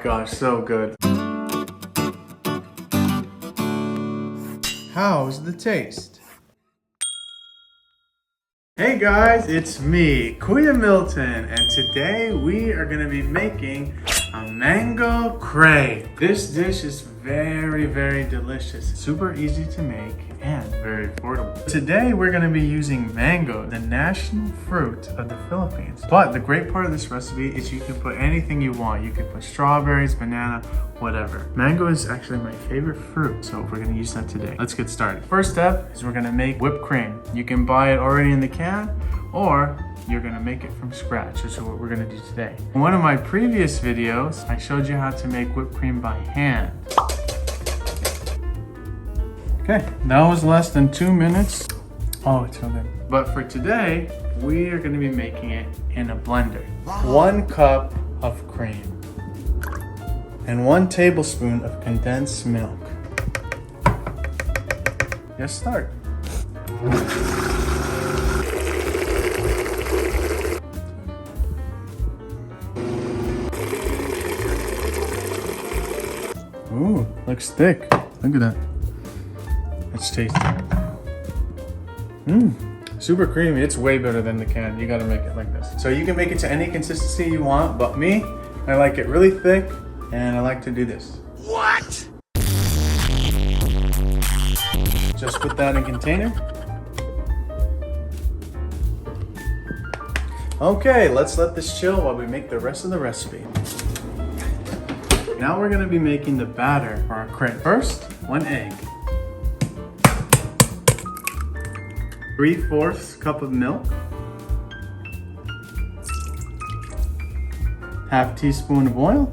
gosh, so good. How's the taste? Hey guys, it's me, Kuya Milton, and today we are gonna be making a mango crepe. This dish is very, very delicious. Super easy to make and very affordable. Today we're gonna be using mango, the national fruit of the Philippines. But the great part of this recipe is you can put anything you want. You can put strawberries, banana, whatever. Mango is actually my favorite fruit, so we're gonna use that today. Let's get started. First step is we're gonna make whipped cream. You can buy it already in the can, or you're gonna make it from scratch, which is what we're gonna do today. In one of my previous videos, I showed you how to make whipped cream by hand. Okay, that was less than 2 minutes. Oh, it's so good. But for today, we are gonna be making it in a blender. 1 cup of cream and 1 tablespoon of condensed milk. Let's start. Ooh, looks thick. Look at that. Let's taste it. Super creamy. It's way better than the can. You gotta make it like this. So you can make it to any consistency you want, but me, I like it really thick, and I like to do this. What? Just put that in a container. Okay, let's let this chill while we make the rest of the recipe. Now we're gonna be making the batter for our crepe. First, 1 egg. 3/4 cup of milk. 1/2 teaspoon of oil.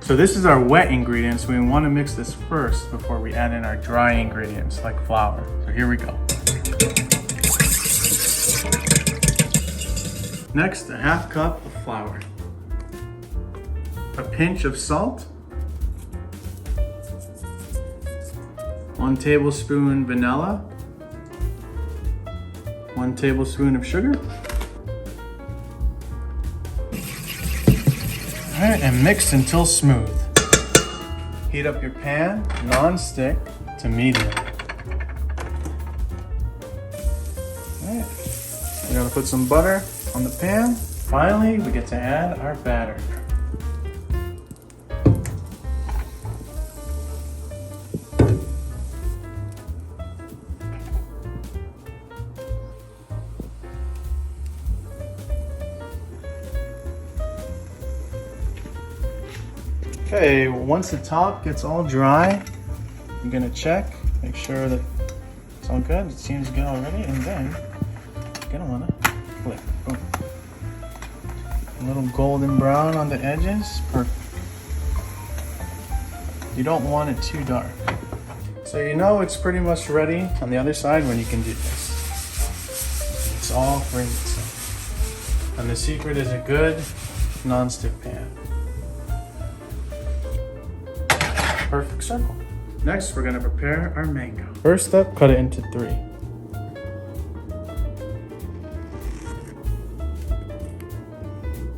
So this is our wet ingredients. We want to mix this first before we add in our dry ingredients like flour. So here we go. Next, 1/2 cup of flour. A pinch of salt. 1 tablespoon vanilla. 1 tablespoon of sugar. Alright, and mix until smooth. Heat up your pan, non-stick to medium. Alright, we're gonna put some butter on the pan. Finally, we get to add our batter. Okay, once the top gets all dry, you're gonna check, make sure that it's all good. It seems good already, and then you're gonna wanna flip. Boom. A little golden brown on the edges, perfect. You don't want it too dark. So you know it's pretty much ready on the other side when you can do this. It's all framed itself. And the secret is a good non-stick pan. Perfect circle. Next, we're gonna prepare our mango. First up, cut it into 3.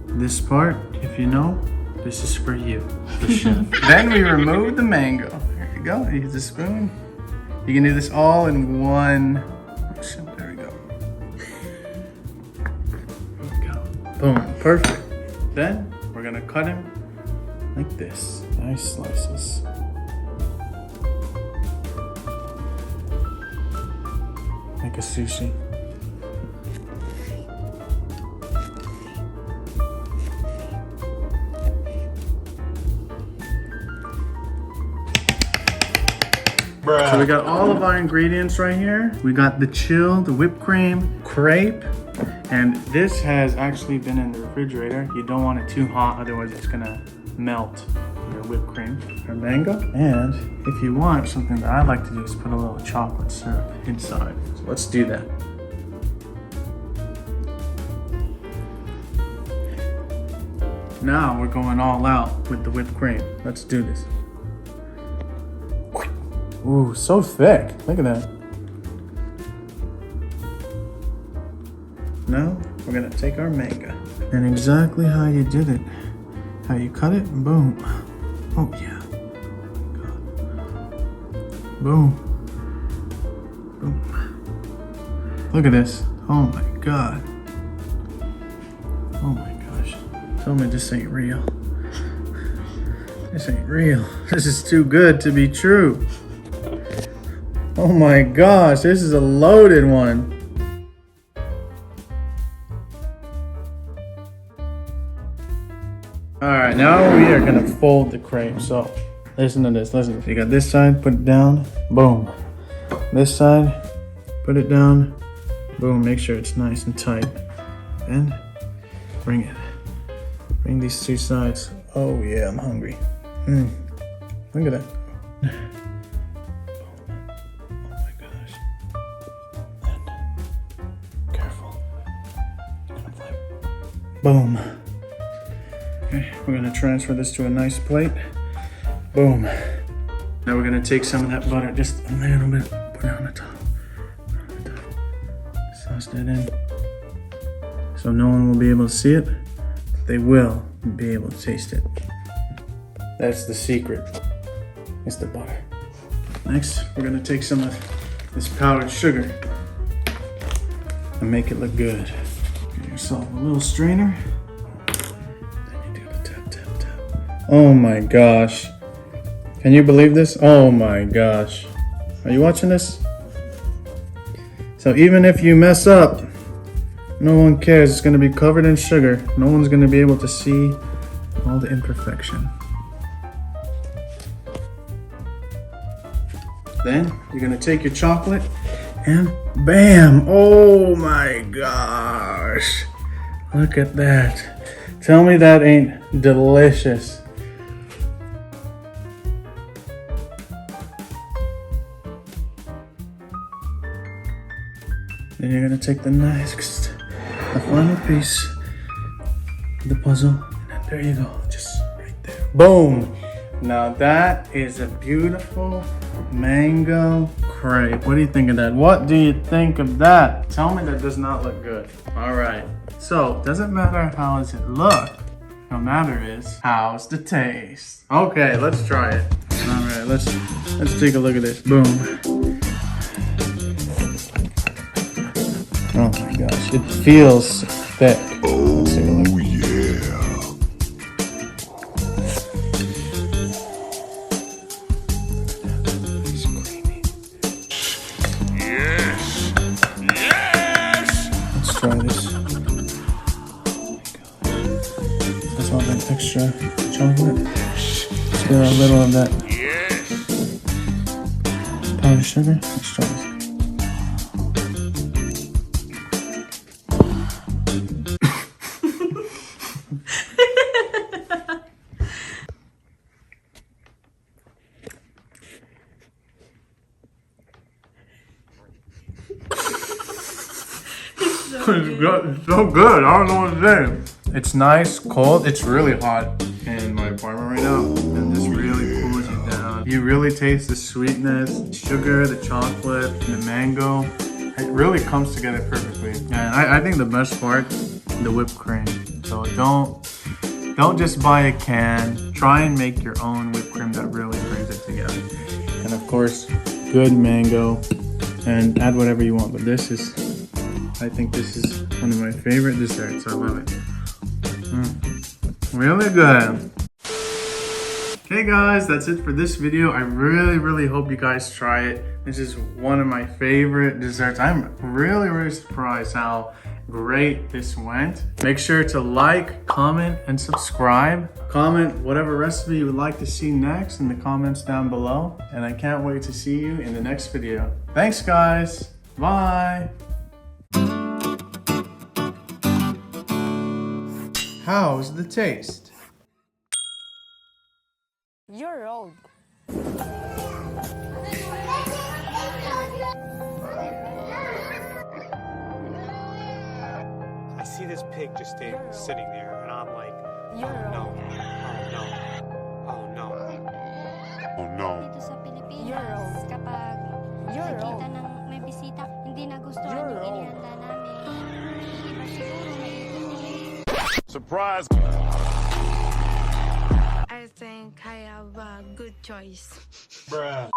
This part, if you know, this is for you, the chef. Then we remove the mango. There you go, use a spoon. You can do this all in one motion. There we go. There we go. Boom, perfect. Then, we're gonna cut him like this. Nice slices. Like a sushi. Bruh. So we got all of our ingredients right here. We got the chilled whipped cream, crepe, and this has actually been in the refrigerator. You don't want it too hot, otherwise it's gonna melt your whipped cream. Our mango, and if you want, something that I like to do is put a little chocolate syrup inside. So let's do that. Now we're going all out with the whipped cream. Let's do this. Ooh, so thick. Look at that. Now we're gonna take our mango. And exactly how you did it. How you cut it, boom. Oh yeah. God. Boom. Boom. Look at this. Oh my God. Oh my gosh. Tell me this ain't real. This ain't real. This is too good to be true. Oh my gosh, this is a loaded one. Alright, now we are gonna fold the crepe. So, listen to this, listen. You got this side, put it down, boom. This side, put it down, boom. Make sure it's nice and tight. And bring it. Bring these two sides. Oh yeah, I'm hungry. Look at that. Oh my gosh. And careful. You're gonna flip. Boom. Okay, we're gonna transfer this to a nice plate. Boom. Now we're gonna take some of that butter, just a little bit, put it on the top. Put it on the top. Sauce that in. So no one will be able to see it. They will be able to taste it. That's the secret. It's the butter. Next, we're gonna take some of this powdered sugar and make it look good. Get yourself a little strainer. Oh my gosh. Can you believe this? Oh my gosh. Are you watching this? So even if you mess up, no one cares. It's gonna be covered in sugar. No one's gonna be able to see all the imperfection. Then you're gonna take your chocolate and bam! Oh my gosh. Look at that. Tell me that ain't delicious. Then you're gonna take the final piece of the puzzle, and there you go, just right there. Boom! Now that is a beautiful mango crepe. What do you think of that? What do you think of that? Tell me that does not look good. All right, so doesn't matter how does it look. No matter is how's the taste. Okay, let's try it. All right, let's take a look at this. Boom. Oh my gosh, it feels thick. Oh yeah. It's creamy. Yes. Yes. Let's try this. Oh my gosh. That's all that extra chocolate. Let's get a little of that powdered sugar. Let's try this. It's so good. I don't know what to say. It's nice, cold. It's really hot in my apartment right now, and this really cools you down. You really taste the sweetness, sugar, the chocolate, the mango. It really comes together perfectly. And I think the best part, the whipped cream. So don't just buy a can. Try and make your own whipped cream that really brings it together. And of course, good mango. And add whatever you want. But I think this is one of my favorite desserts. I love it. Really good. Okay guys, that's it for this video. I really hope you guys try it. This is one of my favorite desserts. I'm really surprised how great this went. Make sure to like, comment, and subscribe. Comment whatever recipe you would like to see next in the comments down below. And I can't wait to see you in the next video. Thanks guys. Bye. How's the taste? You're old. I see this pig just sitting there, and I'm like, You're no, old. oh no, oh no. Oh no. Dito sa Pilipinas, You're old. kapag You're nakita old. ng may bisita, hindi nagustuhan You're yung old. inihanda namin. Siguro may Surprise! I think I have a good choice. Bruh.